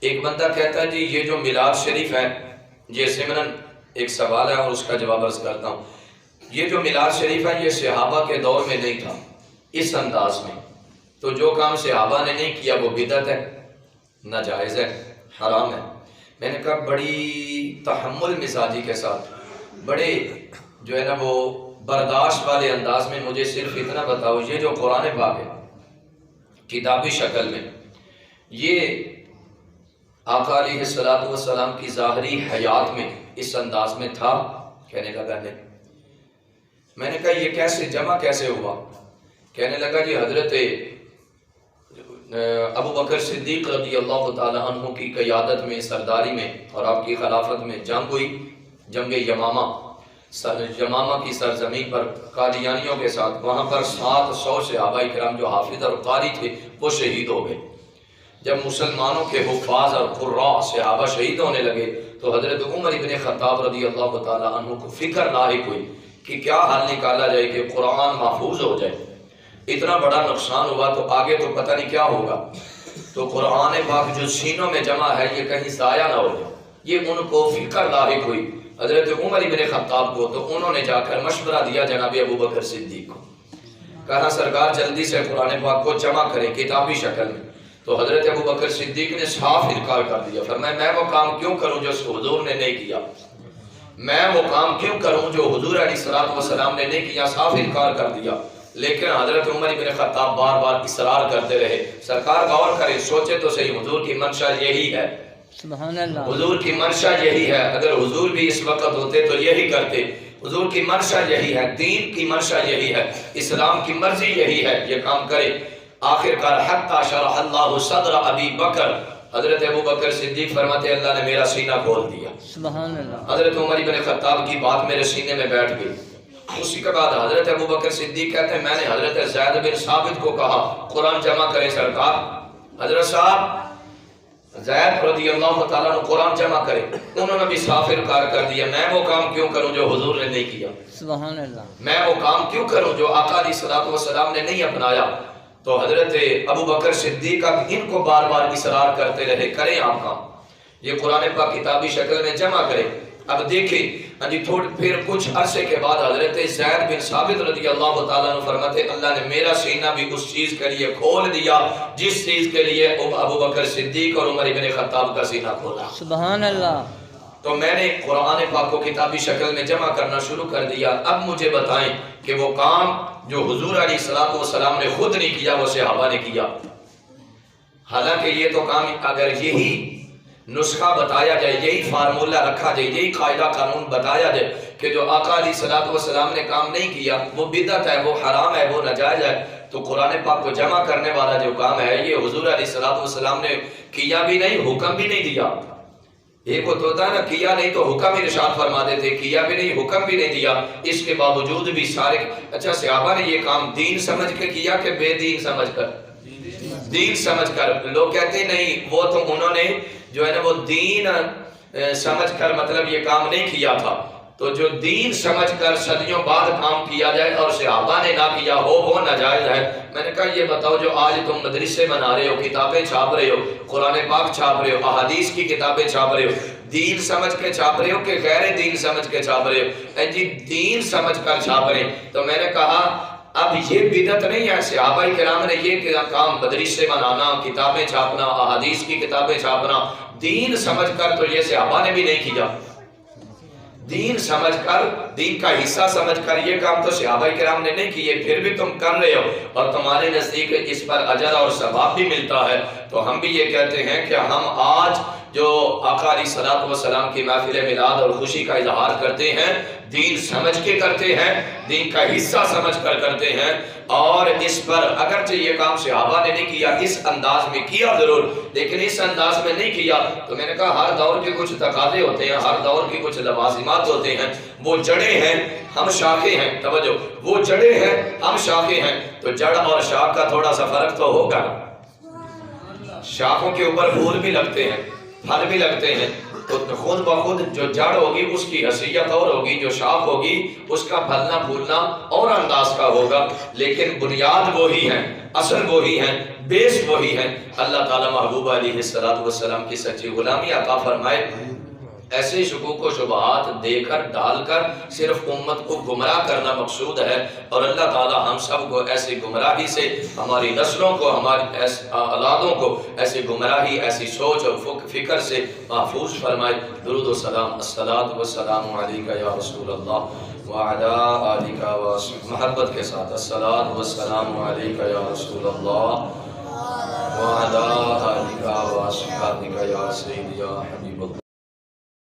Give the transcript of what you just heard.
ایک بندہ کہتا ہے جی یہ جو میلاد شریف ہے، یہ ضمناً ایک سوال ہے اور اس کا جواب عرض کرتا ہوں، یہ جو میلاد شریف ہے یہ صحابہ کے دور میں نہیں تھا اس انداز میں، تو جو کام صحابہ نے نہیں کیا وہ بدعت ہے، ناجائز ہے، حرام ہے۔ میں نے کہا بڑی تحمل مزاجی کے ساتھ، بڑے جو ہے نا وہ برداشت والے انداز میں مجھے صرف اتنا بتاؤ، یہ جو قرآن پاک ہے کتابی شکل میں، یہ آقا علیہ السلام کی ظاہری حیات میں اس انداز میں تھا؟ کہنے لگا نہیں۔ میں نے کہا یہ کیسے جمع کیسے ہوا؟ کہنے لگا جی حضرت ابو بکر صدیق رضی اللہ تعالی عنہ کی قیادت میں، سرداری میں اور آپ کی خلافت میں جنگ ہوئی، جنگ یمامہ کی سرزمین پر قادیانیوں کے ساتھ، وہاں پر 700 صحابہ کرام جو حافظ اور قاری تھے وہ شہید ہو گئے۔ جب مسلمانوں کے حفاظ اور قراء صحابہ شہید ہونے لگے تو حضرت عمر ابن خطاب رضی اللہ تعالی عنہ کو فکر لاحق ہوئی کہ کیا حل نکالا جائے کہ قرآن محفوظ ہو جائے، اتنا بڑا نقصان ہوا تو آگے تو پتہ نہیں کیا ہوگا، تو قرآن پاک جو سینوں میں جمع ہے یہ کہیں ضائع نہ ہو جائے، یہ ان کو فکر لاحق ہوئی حضرت عمر ابن خطاب کو، تو انہوں نے جا کر مشورہ دیا جناب ابو بکر صدیق کو، کہا سرکار جلدی سے قرآن پاک کو جمع کریں کتابی شکل میں۔ تو حضرت ابو بکر صدیق نے صاف انکار کر دیا، فرمایا میں وہ کام کیوں کروں جو حضور نے نہیں کیا، میں وہ کام کیوں کروں جو حضور علیہ السلام نے نہیں کیا، صاف انکار کر دیا۔ لیکن حضرت عمر بن خطاب بار بار اصرار کرتے رہے، سرکار غور کریں، سوچے تو صحیح، حضور کی منشا یہی ہے، سبحان اللہ، حضور کی منشا یہی ہے، اگر حضور بھی اس وقت ہوتے تو یہی کرتے، حضور کی منشا یہی ہے، دین کی منشا یہی ہے، اسلام کی مرضی یہی ہے، یہ کام کرے۔ آخر کار حتی شرح اللہ صدر ابی بکر، حضرت ابو بکر صدیق فرماتے اللہ نے میرا سینہ کھول دیا، سبحان اللہ، حضرت عمر بن خطاب کی بات میرے سینے میں بیٹھ گئی۔ اسی کے بعد حضرت ابو بکر صدیق کہتے ہیں میں نے حضرت زید بن ثابت کو کہا قرآن جمع کریں سرکار، حضرت صاحب زید رضی اللہ تعالیٰ نے قرآن جمع کرے، انہوں نے بھی صاف انکار کر دیا، میں وہ کام کیوں کروں جو حضور نے نہیں کیا، سبحان اللہ، میں وہ کام کیوں کروں جو آقا علیہ السلام نے نہیں اپنایا۔ تو حضرت ابو بکر صدیق اب ان کو بار بار اصرار کرتے رہے کریں آپ کام، یہ قرآن پاک کتابی شکل میں جمع کریں۔ اب دیکھیں جی پھر کچھ عرصے کے بعد حضرت زید بن ثابت رضی اللہ تعالیٰ عنہ فرماتے اللہ نے میرا سینہ بھی اس چیز کے لیے کھول دیا جس چیز کے لیے ابو بکر صدیق اور عمر بن خطاب کا سینہ کھولا، سبحان اللہ۔ تو میں نے قرآن پاک کو کتابی شکل میں جمع کرنا شروع کر دیا۔ اب مجھے بتائیں کہ وہ کام جو حضور علیہ السلام نے خود نہیں کیا وہ صحابہ نے کیا، حالانکہ یہ تو کام اگر یہی نسخہ بتایا جائے، یہی فارمولہ رکھا جائے، یہی قاعدہ قانون بتایا جائے کہ جو آقا علیہ السلام نے کام نہیں کیا وہ بدعت ہے، وہ حرام ہے، وہ ناجائز ہے، تو قرآن پاک کو جمع کرنے والا جو کام ہے یہ حضور علیہ السلام نے کیا بھی نہیں، حکم بھی نہیں دیا۔ ایک ہوتا ہے نا کیا نہیں تو حکم ہی ارشاد فرما دیتے، کیا بھی نہیں حکم بھی نہیں دیا، اس کے باوجود بھی سارے اچھا صحابہ نے یہ کام دین سمجھ کے کیا کہ بے دین سمجھ کر؟ دین سمجھ کر۔ لوگ کہتے نہیں وہ تو انہوں نے جو ہے نا وہ دین سمجھ کر مطلب یہ کام نہیں کیا تھا، تو جو دین سمجھ کر صدیوں بعد کام کیا جائے اور صحابہ نے نہ کیا ہو وہ ناجائز ہے۔ میں نے کہا یہ بتاؤ جو آج تم مدرسے بنا رہے ہو، کتابیں چھاپ رہے ہو، قرآن پاک چھاپ رہے ہو، احادیث کی کتابیں چھاپ رہے ہو، دین سمجھ کے چھاپ رہے ہو کہ غیر دین سمجھ کے چھاپ رہے ہو؟ جی دین سمجھ کر چھاپ رہے ہیں۔ تو میں نے کہا اب یہ بدعت نہیں ہے، صحابہ کرام نے یہ کام مدرسے بنانا، کتابیں چھاپنا، احادیث کی کتابیں چھاپنا دین سمجھ کر تو یہ صحابہ نے بھی نہیں کیا، دین سمجھ کر، دین کا حصہ سمجھ کر یہ کام تو صحابہ کرام نے نہیں کیے، پھر بھی تم کر رہے ہو اور تمہارے نزدیک اس پر اجر اور ثواب بھی ملتا ہے۔ تو ہم بھی یہ کہتے ہیں کہ ہم آج جو آقا علیہ السلام کی محفل میلاد اور خوشی کا اظہار کرتے ہیں دین سمجھ کے کرتے ہیں، دین کا حصہ سمجھ کر کرتے ہیں، اور اس پر اگرچہ یہ کام صحابہ نے نہیں کیا، اس انداز میں کیا ضرور لیکن اس انداز میں نہیں کیا۔ تو میں نے کہا ہر دور کے کچھ تقاضے ہوتے ہیں، ہر دور کے کچھ لوازمات ہوتے ہیں، وہ جڑیں ہیں ہم شاخیں ہیں، توجہ وہ جڑیں ہیں ہم شاخیں ہیں، تو جڑ اور شاخ کا تھوڑا سا فرق تو ہوگا، شاخوں کے اوپر پھول بھی لگتے ہیں، پھل بھی لگتے ہیں، خود بخود جو جڑ ہوگی اس کی حیثیت اور ہوگی، جو شاخ ہوگی اس کا پھلنا پھولنا اور انداز کا ہوگا، لیکن بنیاد وہی ہے، اصل وہی ہے، بیس وہی ہے۔ اللہ تعالیٰ محبوب علیہ السلام کی سچی غلامی عطا فرمائے۔ ایسے شکوک و شبہات دے کر ڈال کر صرف امت کو گمراہ کرنا مقصود ہے، اور اللہ تعالیٰ ہم سب کو ایسی گمراہی سے، ہماری نسلوں کو، ہماری اولادوں کو ایسی گمراہی، ایسی سوچ اور فکر سے محفوظ فرمائے۔ درود و سلام، الصلاۃ والسلام علیکہ یا رسول اللہ وعلی آلہ وصحبہ، محبت کے ساتھ الصلاۃ والسلام علیکہ یا رسول اللہ وعلی آلہ وصحبہ یا سیدی یا حبیب اللہ۔